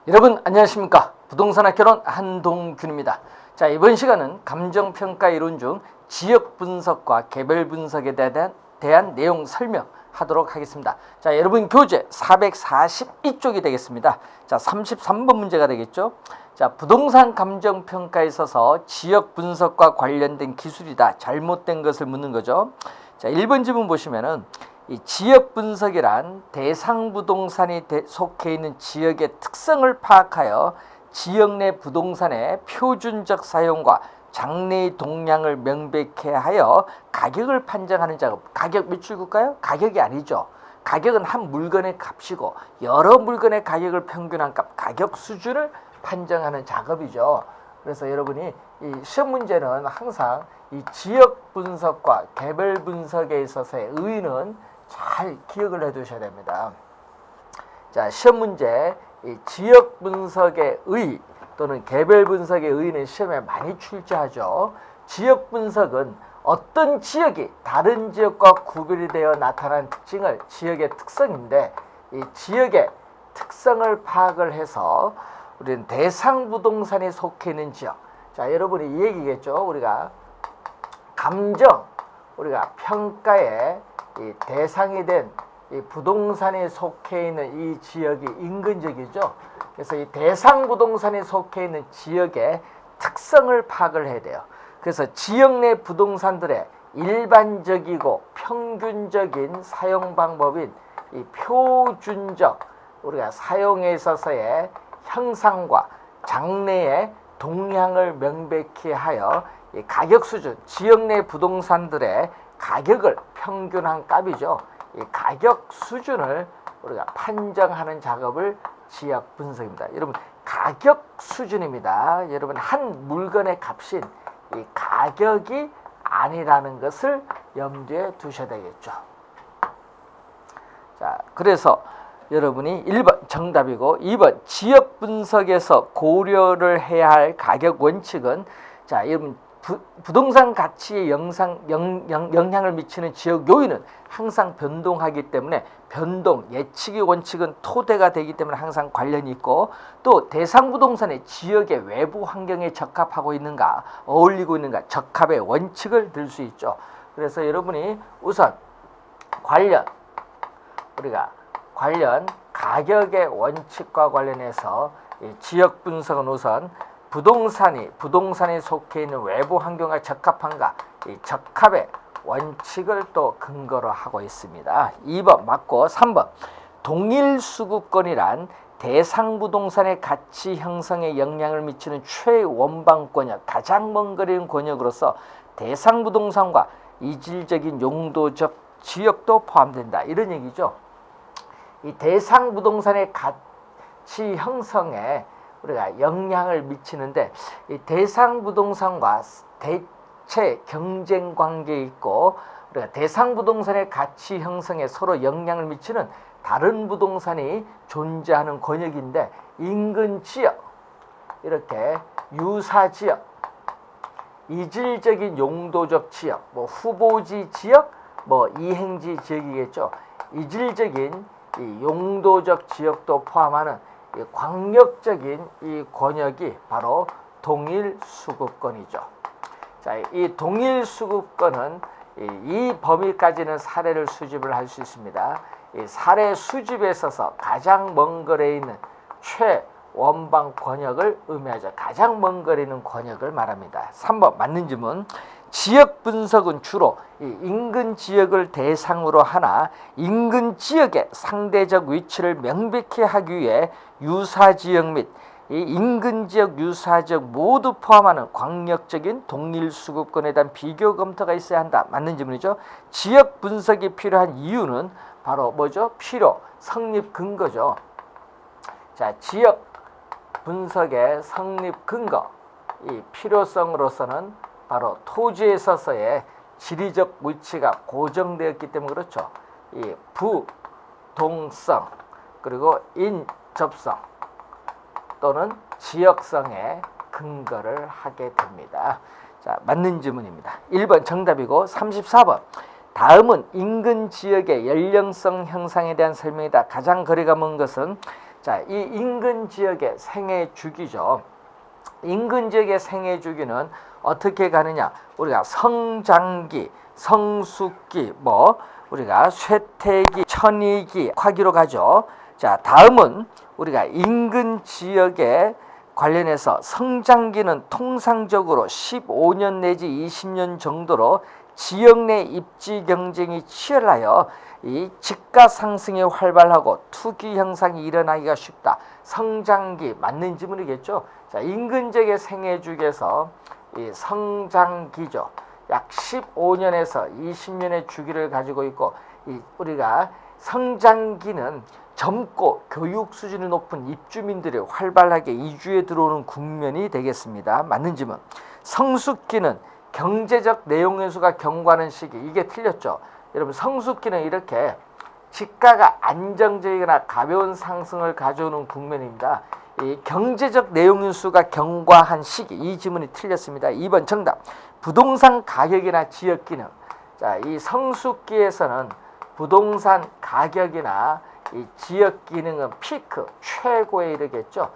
여러분 안녕하십니까? 부동산 학개론 한동균입니다. 자, 이번 시간은 감정평가 이론 중 지역 분석과 개별 분석에 대한 내용 설명하도록 하겠습니다. 자, 여러분 교재 442쪽이 되겠습니다. 자, 33번 문제가 되겠죠. 자, 부동산 감정평가에 있어서 지역 분석과 관련된 기술이다, 잘못된 것을 묻는 거죠. 자, 1번 지문 보시면은 이 지역 분석이란 대상 부동산이 속해 있는 지역의 특성을 파악하여 지역 내 부동산의 표준적 사용과 장래의 동향을 명백히 하여 가격을 판정하는 작업. 가격 몇줄 줄까요? 가격이 아니죠. 가격은 한 물건의 값이고 여러 물건의 가격을 평균한 값, 가격 수준을 판정하는 작업이죠. 그래서 여러분이 이 시험 문제는 항상 이 지역 분석과 개별 분석에 있어서의 의의는 잘 기억을 해 두셔야 됩니다. 자, 시험 문제 이 지역 분석의 의 또는 개별 분석의 의의는 시험에 많이 출제하죠. 지역 분석은 어떤 지역이 다른 지역과 구별이 되어 나타나는 특징을 지역의 특성인데, 이 지역의 특성을 파악을 해서 우리는 대상 부동산에 속해 있는 지역. 자, 여러분이 이 얘기겠죠. 우리가 우리가 평가에 이 대상이 된 이 부동산에 속해 있는 이 지역이 인근지역이죠. 그래서 이 대상 부동산에 속해 있는 지역의 특성을 파악을 해야 돼요. 그래서 지역 내 부동산들의 일반적이고 평균적인 사용 방법인 이 표준적 우리가 사용에 있어서의 형상과 장래의 동향을 명백히 하여 이 가격 수준, 지역 내 부동산들의 가격을 평균한 값이죠. 이 가격 수준을 우리가 판정하는 작업을 지역 분석입니다. 여러분, 가격 수준입니다. 여러분, 한 물건의 값인 이 가격이 아니라는 것을 염두에 두셔야 되겠죠. 자, 그래서 여러분이 1번 정답이고 2번 지역 분석에서 고려를 해야 할 가격 원칙은, 자, 여러분 부동산 가치에 영향을 미치는 지역 요인은 항상 변동하기 때문에 변동 예측의 원칙은 토대가 되기 때문에 항상 관련이 있고, 또 대상 부동산의 지역의 외부 환경에 적합하고 있는가, 어울리고 있는가, 적합의 원칙을 들 수 있죠. 그래서 여러분이 우선 우리가 관련 가격의 원칙과 관련해서 이 지역 분석은 우선 부동산에 속해 있는 외부 환경에 적합한가, 이 적합의 원칙을 또 근거로 하고 있습니다. 2번 맞고 3번 동일 수급권이란 대상 부동산의 가치 형성에 영향을 미치는 최원방 권역, 가장 먼 거리는 권역으로서 대상 부동산과 이질적인 용도적 지역도 포함된다, 이런 얘기죠. 이 대상 부동산의 가치 형성에 우리가 영향을 미치는데, 이 대상 부동산과 대체 경쟁 관계에 있고, 우리가 대상 부동산의 가치 형성에 서로 영향을 미치는 다른 부동산이 존재하는 권역인데, 인근 지역, 이렇게 유사 지역, 이질적인 용도적 지역, 후보지 지역, 이행지 지역이겠죠. 이질적인 이 용도적 지역도 포함하는 이 광역적인 이 권역이 바로 동일 수급권이죠. 자, 이 동일 수급권은 이 범위까지는 사례를 수집을 할 수 있습니다. 이 사례 수집에 있어서 가장 먼 거리에 있는 최원방 권역을 의미하죠. 가장 먼 거리에 있는 권역을 말합니다. 3번 맞는 질문. 지역 분석은 주로 이 인근 지역을 대상으로 하나 인근 지역의 상대적 위치를 명백히 하기 위해 유사지역 및 이 인근 지역, 유사지역 모두 포함하는 광역적인 동일 수급권에 대한 비교 검토가 있어야 한다. 맞는 질문이죠. 지역 분석이 필요한 이유는 바로 뭐죠? 필요, 성립 근거죠. 자, 지역 분석의 성립 근거, 이 필요성으로서는 바로 토지에 있어서의 지리적 위치가 고정되었기 때문에 그렇죠. 이 부동성 그리고 인접성 또는 지역성에 근거를 하게 됩니다. 자, 맞는 질문입니다. 1번 정답이고 34번 다음은 인근 지역의 연령성 형상에 대한 설명이다. 가장 거리가 먼 것은 자, 이 인근 지역의 생애 주기죠. 인근 지역의 생애 주기는 어떻게 가느냐? 우리가 성장기, 성숙기, 우리가 쇠퇴기, 천이기, 화기로 가죠. 자, 다음은 우리가 인근 지역에 관련해서 성장기는 통상적으로 15년 내지 20년 정도로 지역 내 입지 경쟁이 치열하여 이 집가 상승이 활발하고 투기 현상이 일어나기가 쉽다. 성장기 맞는 지문이겠죠. 자, 인근 지역의 생애 주기에서 이 성장기죠. 약 15년에서 20년의 주기를 가지고 있고, 우리가 성장기는 젊고 교육 수준이 높은 입주민들이 활발하게 이주에 들어오는 국면이 되겠습니다. 맞는 질문. 성숙기는 경제적 내용 연수가 경과하는 시기. 이게 틀렸죠. 여러분, 성숙기는 이렇게 집가가 안정적이거나 가벼운 상승을 가져오는 국면입니다. 이 경제적 내용 연수가 경과한 시기. 이 질문이 틀렸습니다. 2번 정답. 부동산 가격이나 지역 기능. 자, 이 성숙기에서는 부동산 가격이나 이 지역 기능은 피크, 최고에 이르겠죠.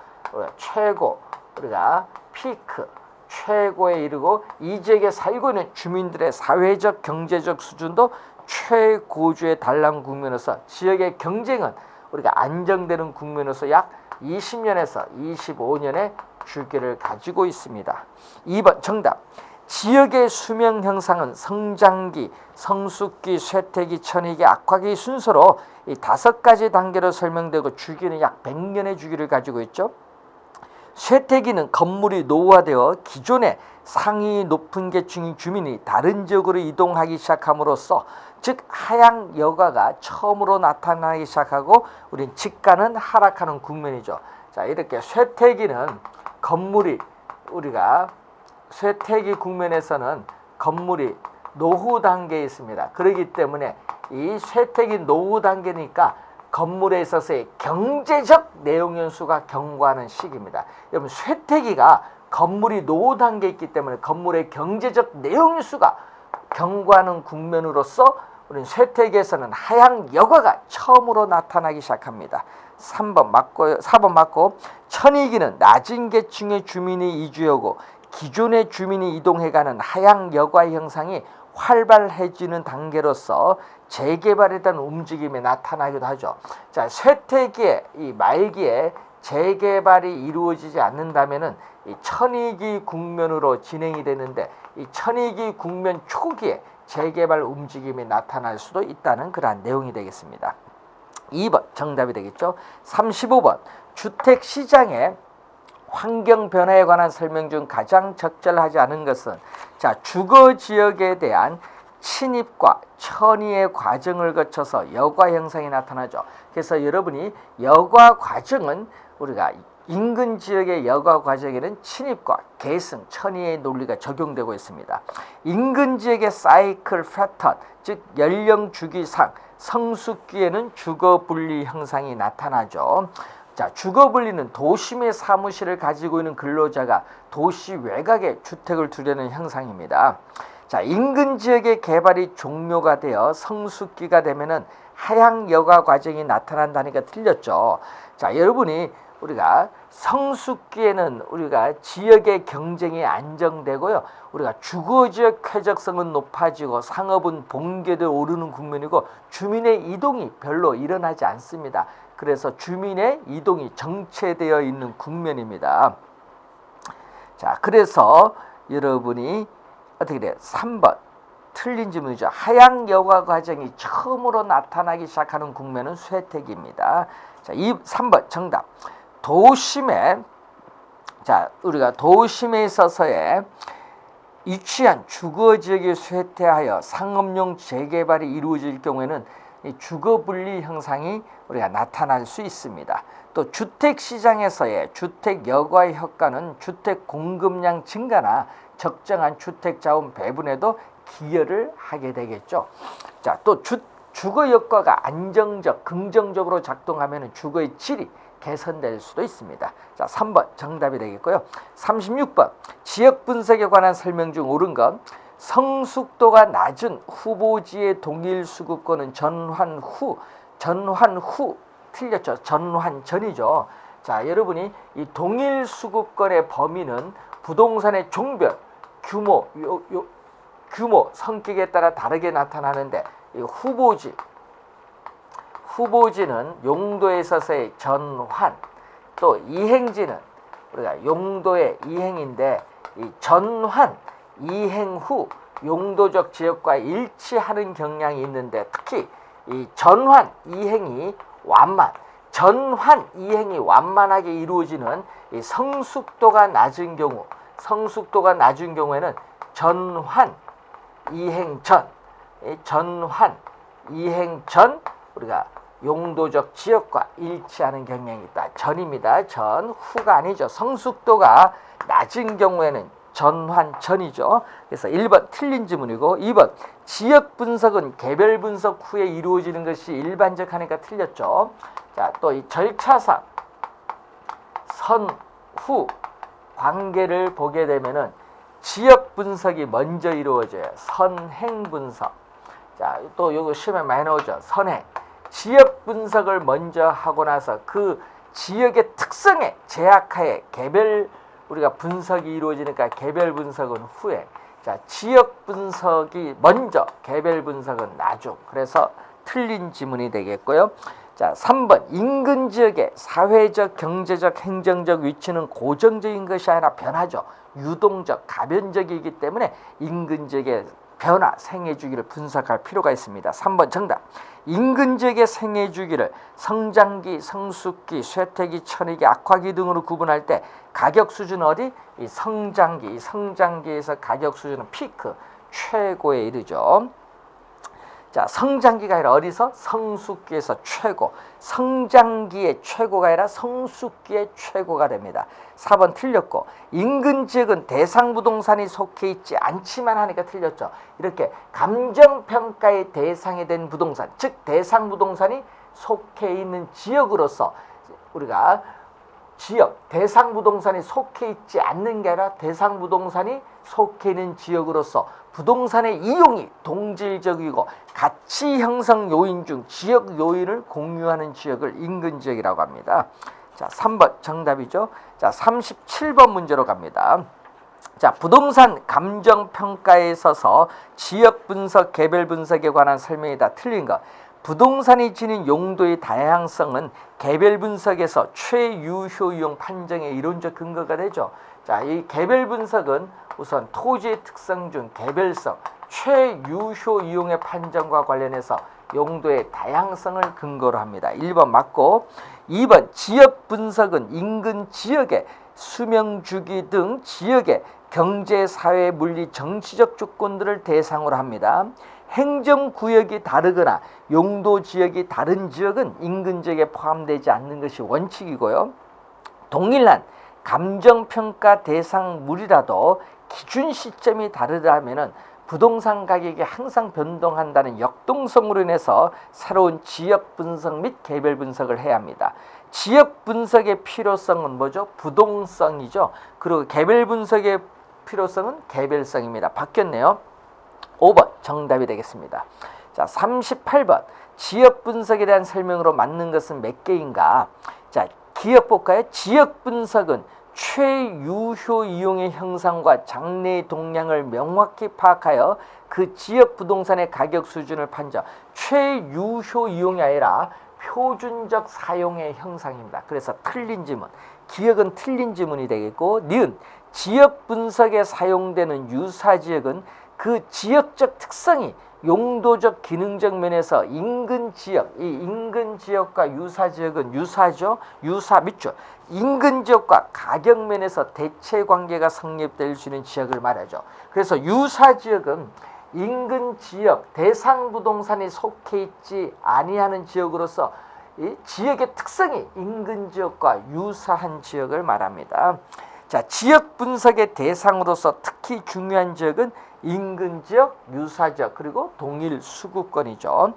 우리가 피크, 최고에 이르고 이 지역에 살고 있는 주민들의 사회적, 경제적 수준도 최고조에 달한 국면에서 지역의 경쟁은 우리가 안정되는 국면에서 약 20년에서 25년의 주기를 가지고 있습니다. 2번 정답. 지역의 수명 형상은 성장기, 성숙기, 쇠퇴기, 천이기, 악화기 순서로 이 5가지 단계로 설명되고 주기는 약 100년의 주기를 가지고 있죠. 쇠퇴기는 건물이 노후화되어 기존의 상위 높은 계층의 주민이 다른 지역으로 이동하기 시작함으로써 즉 하향 여가가 처음으로 나타나기 시작하고 우린 집가는 하락하는 국면이죠. 자, 이렇게 쇠퇴기는 건물이 우리가 쇠퇴기 국면에서는 건물이 노후 단계에 있습니다. 그렇기 때문에 이 쇠퇴기 노후 단계니까 건물에 있어서의 경제적 내용 연수가 경과하는 시기입니다. 여러분, 쇠퇴기가 건물이 노후 단계에 있기 때문에 건물의 경제적 내용 연수가 경과하는 국면으로서 우리는 쇠퇴기에서는 하향 여가가 처음으로 나타나기 시작합니다. 4번 맞고 천이기는 낮은 계층의 주민이 이주하고 기존의 주민이 이동해가는 하향 여가 형상이 활발해지는 단계로서 재개발에 대한 움직임이 나타나기도 하죠. 자, 쇠퇴기의 이 말기에 재개발이 이루어지지 않는다면은 이 천이기 국면으로 진행이 되는데 이 천이기 국면 초기에 재개발 움직임이 나타날 수도 있다는 그러한 내용이 되겠습니다. 2번 정답이 되겠죠. 35번 주택 시장의 환경 변화에 관한 설명 중 가장 적절하지 않은 것은 자, 주거 지역에 대한 침입과 천이의 과정을 거쳐서 여과 형상이 나타나죠. 그래서 여러분이 여과 과정은 우리가 인근 지역의 여과 과정에는 침입과 계승, 천이의 논리가 적용되고 있습니다. 인근 지역의 사이클 패턴, 즉 연령 주기상 성숙기에는 주거 분리 형상이 나타나죠. 자, 주거 분리는 도심의 사무실을 가지고 있는 근로자가 도시 외곽에 주택을 두려는 형상입니다. 자, 인근 지역의 개발이 종료가 되어 성숙기가 되면은 하향 여가 과정이 나타난다니까 틀렸죠. 자, 여러분이 우리가 성숙기에는 우리가 지역의 경쟁이 안정되고요. 우리가 주거지역 쾌적성은 높아지고 상업은 본궤도에 오르는 국면이고 주민의 이동이 별로 일어나지 않습니다. 그래서 주민의 이동이 정체되어 있는 국면입니다. 자, 그래서 여러분이 어떻게 돼요? 3번 틀린 질문이죠. 하향 여가 과정이 처음으로 나타나기 시작하는 국면은 쇠퇴기입니다. 자, 3번 정답. 우리가 도심에 있어서의 위치한 주거지역이 쇠퇴하여 상업용 재개발이 이루어질 경우에는 이 주거 분리 형상이 우리가 나타날 수 있습니다. 또 주택 시장에서의 주택 여과의 효과는 주택 공급량 증가나 적정한 주택 자원 배분에도 기여를 하게 되겠죠. 자, 또 주거 효과가 안정적, 긍정적으로 작동하면 주거의 질이 개선될 수도 있습니다. 자, 3번 정답이 되겠고요. 36번 지역 분석에 관한 설명 중 옳은 것. 성숙도가 낮은 후보지의 동일 수급권은 전환 후 틀렸죠. 전환전이죠. 자, 여러분이 이 동일 수급권의 범위는 부동산의 종별, 규모, 규모, 성격에 따라 다르게 나타나는데 이 후보지는 용도에 있어서의 전환, 또 이행지는 우리가 용도의 이행인데 이 전환, 이행 후 용도적 지역과 일치하는 경향이 있는데 특히 이 전환, 이행이 완만하게 이루어지는 이 성숙도가 낮은 경우에는 전환, 이행 전 우리가 용도적 지역과 일치하는 경향이 있다. 전입니다. 후가 아니죠. 성숙도가 낮은 경우에는 전환전이죠. 그래서 1번 틀린 지문이고 2번 지역 분석은 개별 분석 후에 이루어지는 것이 일반적하니까 틀렸죠. 자, 또 이 절차상 선후 관계를 보게 되면은 지역 분석이 먼저 이루어져요. 선행 분석. 자, 또 요거 시험에 많이 나오죠. 선행. 지역 분석을 먼저 하고 나서 그 지역의 특성에 제약하에 우리가 분석이 이루어지니까 개별 분석은 후에. 자, 지역 분석이 먼저, 개별 분석은 나중. 그래서 틀린 지문이 되겠고요. 자, 3번 인근 지역의 사회적, 경제적, 행정적 위치는 고정적인 것이 아니라 변하죠. 유동적, 가변적이기 때문에 인근 지역의 변화, 생애 주기를 분석할 필요가 있습니다. 3번 정답. 인근 지역의 생애 주기를 성장기, 성숙기, 쇠퇴기, 천위기, 악화기 등으로 구분할 때 가격 수준 어디? 이 성장기에서 가격 수준은 피크, 최고에 이르죠. 자, 성장기가 아니라 어디서? 성숙기에서 최고. 성장기의 최고가 아니라 성숙기의 최고가 됩니다. 4번 틀렸고 인근 지역은 대상부동산이 속해 있지 않지만 하니까 틀렸죠. 이렇게 감정평가의 대상이 된 부동산, 즉 대상부동산이 속해 있는 지역으로서 우리가 대상부동산이 속해 있지 않는 게 아니라 대상부동산이 속해 있는 지역으로서 부동산의 이용이 동질적이고 가치 형성 요인 중 지역 요인을 공유하는 지역을 인근 지역이라고 합니다. 자, 3번 정답이죠. 자, 37번 문제로 갑니다. 자, 부동산 감정평가에 있어서 지역 분석, 개별 분석에 관한 설명이 다 틀린 것. 부동산이 지닌 용도의 다양성은 개별 분석에서 최유효 이용 판정의 이론적 근거가 되죠. 자, 이 개별 분석은 우선 토지의 특성 중 개별성, 최유효 이용의 판정과 관련해서 용도의 다양성을 근거로 합니다. 1번 맞고 2번 지역 분석은 인근 지역의 수명주기 등 지역의 경제, 사회, 물리, 정치적 조건들을 대상으로 합니다. 행정구역이 다르거나 용도 지역이 다른 지역은 인근 지역에 포함되지 않는 것이 원칙이고요. 동일한 감정평가 대상물이라도 기준 시점이 다르다면 부동산 가격이 항상 변동한다는 역동성으로 인해서 새로운 지역 분석 및 개별 분석을 해야 합니다. 지역 분석의 필요성은 뭐죠? 부동성이죠. 그리고 개별 분석의 필요성은 개별성입니다. 바뀌었네요. 5번 정답이 되겠습니다. 자, 38번 지역 분석에 대한 설명으로 맞는 것은 몇 개인가? 자, 기억 볼까요? 지역 분석은 최유효 이용의 형상과 장래의 동향을 명확히 파악하여 그 지역 부동산의 가격 수준을 판정. 최유효 이용이 아니라 표준적 사용의 형상입니다. 그래서 틀린 지문. 기억은 틀린 지문이 되겠고, 니은 지역 분석에 사용되는 유사지역은 그 지역적 특성이 용도적 기능적 면에서 인근 지역, 이 인근 지역과 유사 지역은 유사죠. 유사 밑줄. 인근 지역과 가격 면에서 대체 관계가 성립될 수 있는 지역을 말하죠. 그래서 유사 지역은 인근 지역, 대상 부동산이 속해 있지 아니하는 지역으로서 이 지역의 특성이 인근 지역과 유사한 지역을 말합니다. 자, 지역 분석의 대상으로서 특히 중요한 지역은 인근 지역, 유사 지역, 그리고 동일 수급권이죠.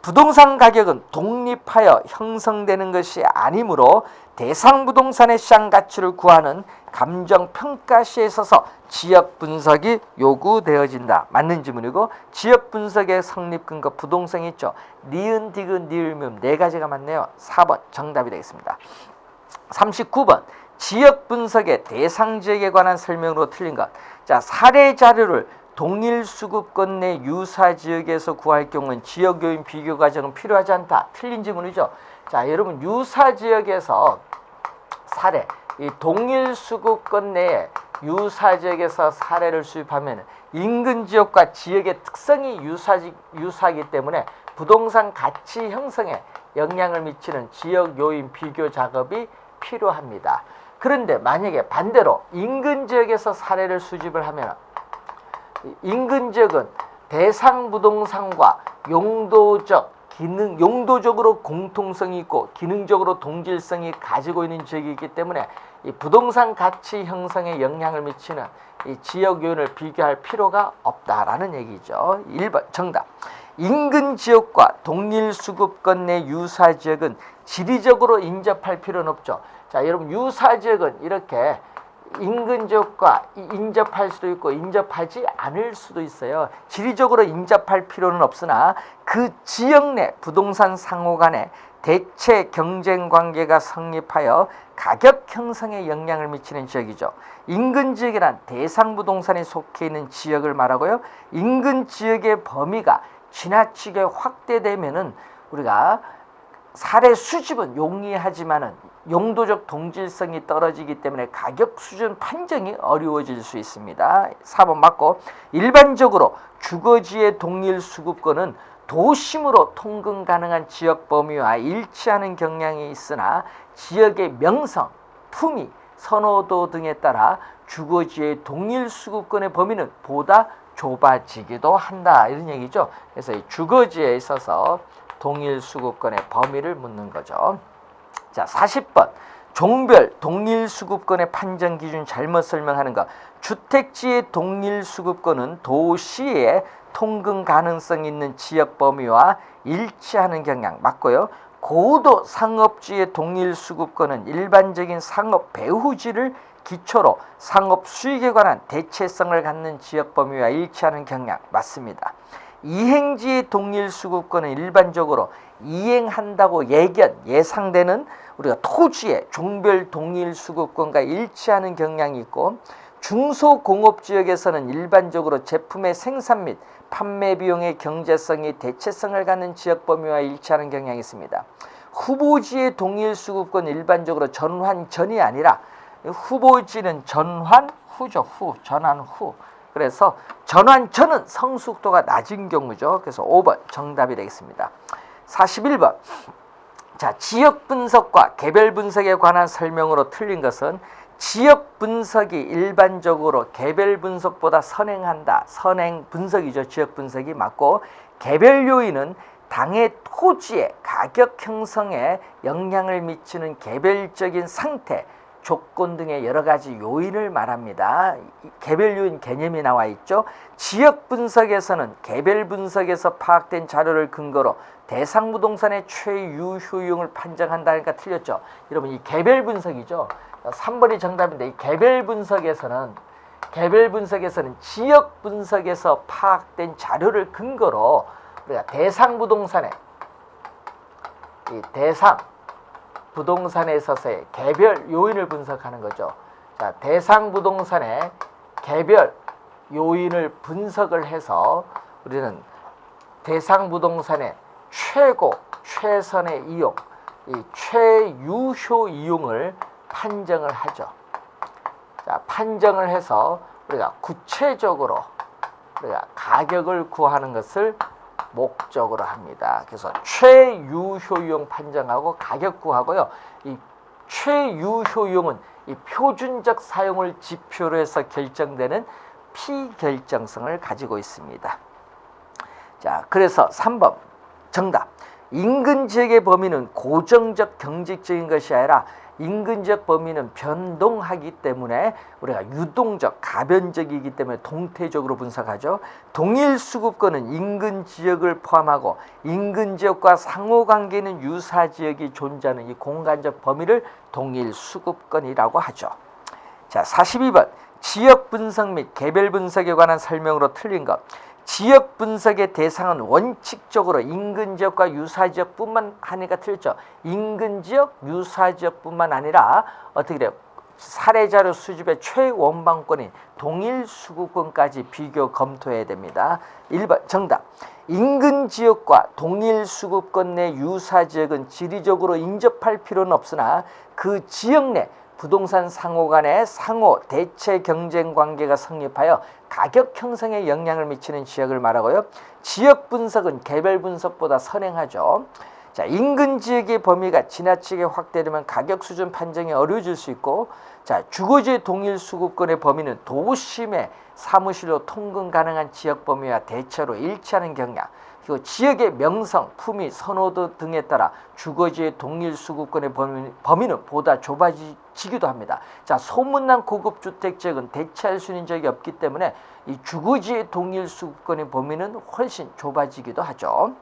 부동산 가격은 독립하여 형성되는 것이 아니므로 대상 부동산의 시장 가치를 구하는 감정평가 시에 있어서 지역 분석이 요구되어진다. 맞는 지문이고, 지역 분석의 성립 근거 부동산이 있죠. 니은, 디귿, 니을미음 네 가지가 맞네요. 4번 정답이 되겠습니다. 39번 지역 분석의 대상 지역에 관한 설명으로 틀린 것. 자, 사례 자료를 동일 수급권 내 유사 지역에서 구할 경우는 지역 요인 비교 과정은 필요하지 않다. 틀린 지문이죠. 자, 여러분 유사 지역에서 사례, 이 동일 수급권 내에 유사 지역에서 사례를 수입하면 인근 지역과 지역의 특성이 유사하기 때문에 부동산 가치 형성에 영향을 미치는 지역 요인 비교 작업이 필요합니다. 그런데 만약에 반대로 인근 지역에서 사례를 수집을 하면 인근 지역은 대상 부동산과 용도적으로 공통성이 있고 기능적으로 동질성이 가지고 있는 지역이기 때문에 이 부동산 가치 형성에 영향을 미치는 이 지역 요인을 비교할 필요가 없다라는 얘기죠. 1번 정답. 인근 지역과 동일 수급권 내 유사 지역은 지리적으로 인접할 필요는 없죠. 자, 여러분 유사 지역은 이렇게 인근 지역과 인접할 수도 있고 인접하지 않을 수도 있어요. 지리적으로 인접할 필요는 없으나 그 지역 내 부동산 상호 간에 대체 경쟁 관계가 성립하여 가격 형성에 영향을 미치는 지역이죠. 인근 지역이란 대상 부동산이 속해 있는 지역을 말하고요. 인근 지역의 범위가 지나치게 확대되면은 우리가 사례 수집은 용이하지만은 용도적 동질성이 떨어지기 때문에 가격 수준 판정이 어려워질 수 있습니다. 4번 맞고, 일반적으로 주거지의 동일 수급권은 도심으로 통근 가능한 지역 범위와 일치하는 경향이 있으나 지역의 명성, 품위, 선호도 등에 따라 주거지의 동일 수급권의 범위는 보다 좁아지기도 한다. 이런 얘기죠. 그래서 이 주거지에 있어서 동일 수급권의 범위를 묻는 거죠. 자, 40번 종별 동일 수급권의 판정 기준 잘못 설명하는 것. 주택지의 동일 수급권은 도시의 통근 가능성 있는 지역 범위와 일치하는 경향 맞고요. 고도 상업지의 동일 수급권은 일반적인 상업 배후지를 기초로 상업 수익에 관한 대체성을 갖는 지역 범위와 일치하는 경향 맞습니다. 이행지의 동일 수급권은 일반적으로 이행한다고 예상되는 우리가 토지의 종별 동일 수급권과 일치하는 경향이 있고, 중소공업지역에서는 일반적으로 제품의 생산 및 판매 비용의 경제성이 대체성을 갖는 지역 범위와 일치하는 경향이 있습니다. 후보지의 동일 수급권은 일반적으로 전환전이 아니라 후보지는 전환후죠. 전환후. 그래서 전환전은 성숙도가 낮은 경우죠. 그래서 5번 정답이 되겠습니다. 41번. 자, 지역 분석과 개별 분석에 관한 설명으로 틀린 것은 지역 분석이 일반적으로 개별 분석보다 선행한다. 선행 분석이죠. 지역 분석이 맞고, 개별 요인은 당의 토지의 가격 형성에 영향을 미치는 개별적인 상태, 조건 등의 여러 가지 요인을 말합니다. 개별 요인 개념이 나와 있죠. 지역 분석에서는 개별 분석에서 파악된 자료를 근거로 대상 부동산의 최유효용을 판정한다니까 틀렸죠. 여러분 이 개별 분석이죠. 3번이 정답인데, 이 개별 분석에서는 지역 분석에서 파악된 자료를 근거로 우리가 대상 부동산의 부동산에 있어서의 개별 요인을 분석하는 거죠. 자, 대상 부동산의 개별 요인을 분석을 해서 우리는 대상 부동산의 최선의 이용, 이 최유효 이용을 판정을 하죠. 자, 판정을 해서 우리가 구체적으로 우리가 가격을 구하는 것을 목적으로 합니다. 그래서 최유효용 판정하고 가격 구하고요. 이 최유효용은 이 표준적 사용을 지표로 해서 결정되는 피결정성을 가지고 있습니다. 자, 그래서 3번 정답. 인근 지역의 범위는 고정적 경직적인 것이 아니라 인근 지역 범위는 변동하기 때문에 우리가 유동적, 가변적이기 때문에 동태적으로 분석하죠. 동일 수급권은 인근 지역을 포함하고 인근 지역과 상호관계 있는 유사 지역이 존재하는 이 공간적 범위를 동일 수급권이라고 하죠. 자, 42번 지역 분석 및 개별 분석에 관한 설명으로 틀린 것. 지역 분석의 대상은 원칙적으로 인근 지역과 유사 지역뿐만 하니까 틀렸죠. 인근 지역, 유사 지역뿐만 아니라 어떻게 돼요? 사례 자료 수집의 최원방권인 동일 수급권까지 비교 검토해야 됩니다. 1번 정답. 인근 지역과 동일 수급권 내 유사 지역은 지리적으로 인접할 필요는 없으나 그 지역 내 부동산 상호 간의 상호 대체 경쟁 관계가 성립하여 가격 형성에 영향을 미치는 지역을 말하고요. 지역 분석은 개별 분석보다 선행하죠. 자, 인근 지역의 범위가 지나치게 확대되면 가격 수준 판정이 어려워질 수 있고, 자, 주거지의 동일 수급권의 범위는 도심의 사무실로 통근 가능한 지역 범위와 대체로 일치하는 경향, 그리고 지역의 명성, 품위, 선호도 등에 따라 주거지의 동일 수급권의 범위는 보다 좁아지기도 합니다. 자, 소문난 고급 주택 지역은 대체할 수 있는 지역이 없기 때문에 이 주거지의 동일 수급권의 범위는 훨씬 좁아지기도 하죠.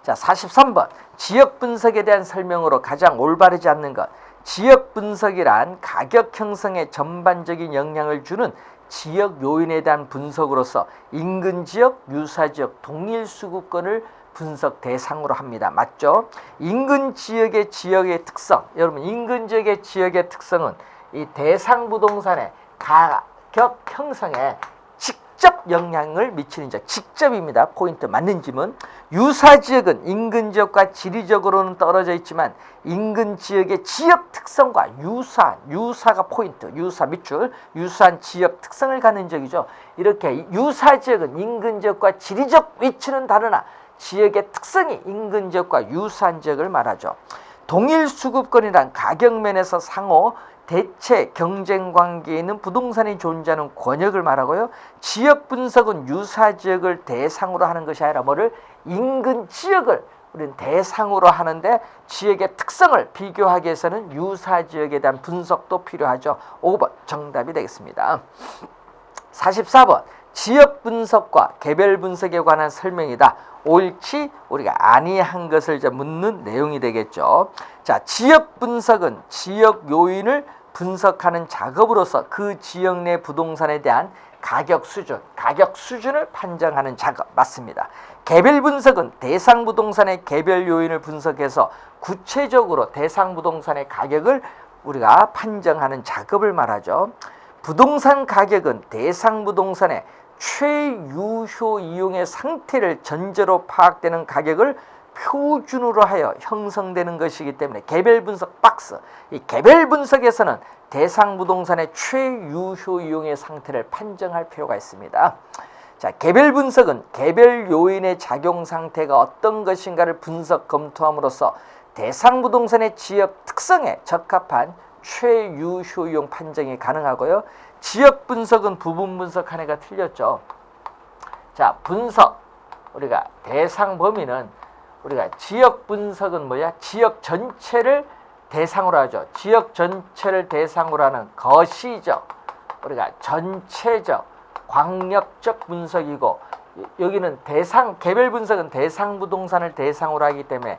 자, 43번 지역 분석에 대한 설명으로 가장 올바르지 않는 것. 지역 분석이란 가격 형성에 전반적인 영향을 주는 지역 요인에 대한 분석으로서 인근 지역, 유사 지역, 동일 수급권을 분석 대상으로 합니다. 맞죠? 인근 지역의 특성, 여러분 인근 지역의 지역의 특성은 이 대상 부동산의 가격 형성에 직접 영향을 미치는 지역, 직접입니다. 포인트 맞는 질문. 유사 지역은 인근 지역과 지리적으로는 떨어져 있지만 인근 지역의 지역 특성과 유사가 포인트, 유사 밑줄, 유사한 지역 특성을 갖는 지역이죠. 이렇게 유사 지역은 인근 지역과 지리적 위치는 다르나 지역의 특성이 인근 지역과 유사한 지역을 말하죠. 동일 수급권이란 가격면에서 상호 대체 경쟁 관계에 있는 부동산이 존재하는 권역을 말하고요. 지역 분석은 유사 지역을 대상으로 하는 것이 아니라 뭐를 인근 지역을 우리는 대상으로 하는데 지역의 특성을 비교하기 위해서는 유사 지역에 대한 분석도 필요하죠. 5번 정답이 되겠습니다. 44번 지역 분석과 개별 분석에 관한 설명이다. 옳지 우리가 아니한 것을 이제 묻는 내용이 되겠죠. 자, 지역 분석은 지역 요인을 분석하는 작업으로서 그 지역 내 부동산에 대한 가격 수준을 판정하는 작업 맞습니다. 개별 분석은 대상 부동산의 개별 요인을 분석해서 구체적으로 대상 부동산의 가격을 우리가 판정하는 작업을 말하죠. 부동산 가격은 대상 부동산의 최유효 이용의 상태를 전제로 파악되는 가격을 표준으로 하여 형성되는 것이기 때문에 개별 분석 박스, 이 개별 분석에서는 대상 부동산의 최유효 이용의 상태를 판정할 필요가 있습니다. 자, 개별 분석은 개별 요인의 작용 상태가 어떤 것인가를 분석 검토함으로써 대상 부동산의 지역 특성에 적합한 최유효 이용 판정이 가능하고요. 지역 분석은 부분 분석 한 해가 틀렸죠. 자, 분석 우리가 대상 범위는 우리가 지역 분석은 뭐야? 지역 전체를 대상으로 하죠. 지역 전체를 대상으로 하는 거시적, 우리가 전체적, 광역적 분석이고, 여기는 개별 분석은 대상 부동산을 대상으로 하기 때문에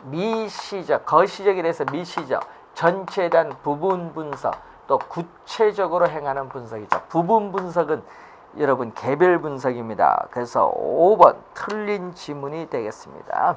미시적, 거시적에 대해서 미시적, 전체에 대한 부분 분석, 또 구체적으로 행하는 분석이죠. 부분 분석은 여러분 개별 분석입니다. 그래서 5번 틀린 지문이 되겠습니다.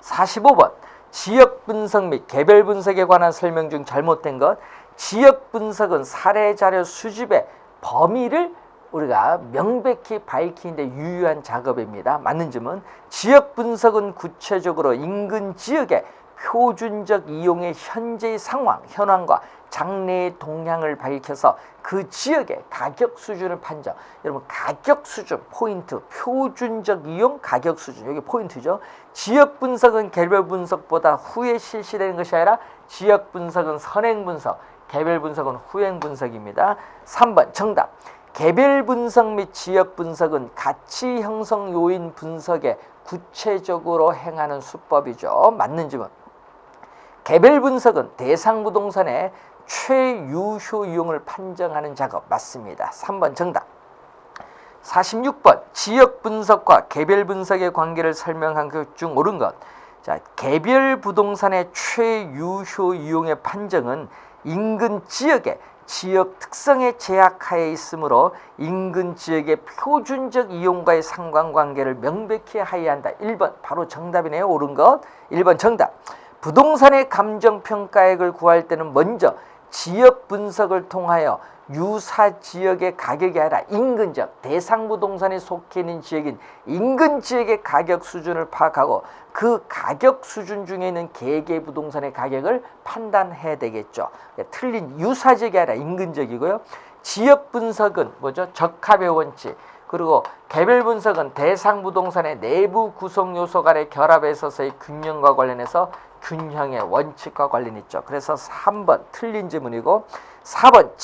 45번 지역 분석 및 개별 분석에 관한 설명 중 잘못된 것. 지역 분석은 사례 자료 수집의 범위를 우리가 명백히 밝히는데 유효한 작업입니다. 맞는 점은 지역 분석은 구체적으로 인근 지역의 표준적 이용의 현재의 상황, 현황과 장래의 동향을 밝혀서 그 지역의 가격 수준을 판정. 여러분 가격 수준 포인트, 표준적 이용 가격 수준 여기 포인트죠. 지역 분석은 개별 분석보다 후에 실시되는 것이 아니라 지역 분석은 선행 분석, 개별 분석은 후행 분석입니다. 3번 정답. 개별 분석 및 지역 분석은 가치 형성 요인 분석의 구체적으로 행하는 수법이죠. 맞는 질문. 개별 분석은 대상 부동산의 최유효 이용을 판정하는 작업. 맞습니다. 3번 정답. 46번 지역 분석과 개별 분석의 관계를 설명한 것 중 옳은 것. 자, 개별 부동산의 최유효 이용의 판정은 인근 지역의 지역 특성의 제약하에 있으므로 인근 지역의 표준적 이용과의 상관관계를 명백히 하여야 한다. 1번 바로 정답이네요. 옳은 것. 1번 정답. 부동산의 감정평가액을 구할 때는 먼저 지역 분석을 통하여 유사 지역의 가격이 아니라 인근 지역, 대상 부동산에 속해 있는 지역인 인근 지역의 가격 수준을 파악하고 그 가격 수준 중에 있는 개개 부동산의 가격을 판단해야 되겠죠. 틀린 유사 지역이 아니라 인근 지역이고요. 지역 분석은 뭐죠? 적합의 원칙. 그리고 개별 분석은 대상 부동산의 내부 구성 요소 간의 결합에 있어서의 균형과 관련해서 균형의 원칙과 관련이 있죠. 그래서 3번 틀린 질문이고 4번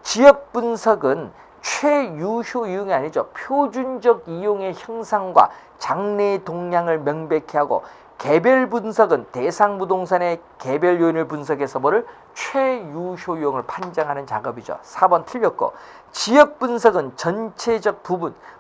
지역 분석은 최유효 이용이 아니죠. 표준적 이용의 형상과 장래의 동향을 명백히 하고 개별 분석은 대상 부동산의 개별 요인을 분석해서 뭐를 최유효 이용을 판정하는 작업이죠. 4번 틀렸고 지역 분석은 전체적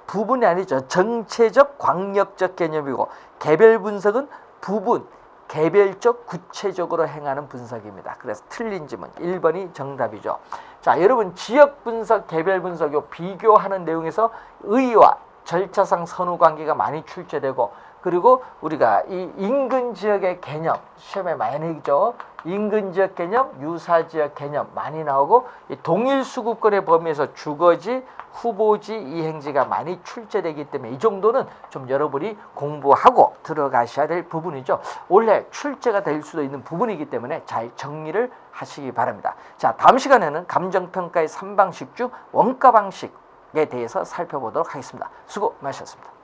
부분이 아니죠. 전체적 광역적 개념이고 개별 분석은 부분 개별적 구체적으로 행하는 분석입니다. 그래서 틀린 질문 1번이 정답이죠. 자, 여러분 지역 분석, 개별 분석 요 비교하는 내용에서 의의와 절차상 선후 관계가 많이 출제되고 그리고 우리가 이 인근 지역의 개념 시험에 많이 나오죠. 인근 지역 개념, 유사 지역 개념 많이 나오고 이 동일 수급권의 범위에서 주거지, 후보지, 이행지가 많이 출제되기 때문에 이 정도는 좀 여러분이 공부하고 들어가셔야 될 부분이죠. 원래 출제가 될 수도 있는 부분이기 때문에 잘 정리를 하시기 바랍니다. 자, 다음 시간에는 감정평가의 3방식 중 원가 방식에 대해서 살펴보도록 하겠습니다. 수고 많으셨습니다.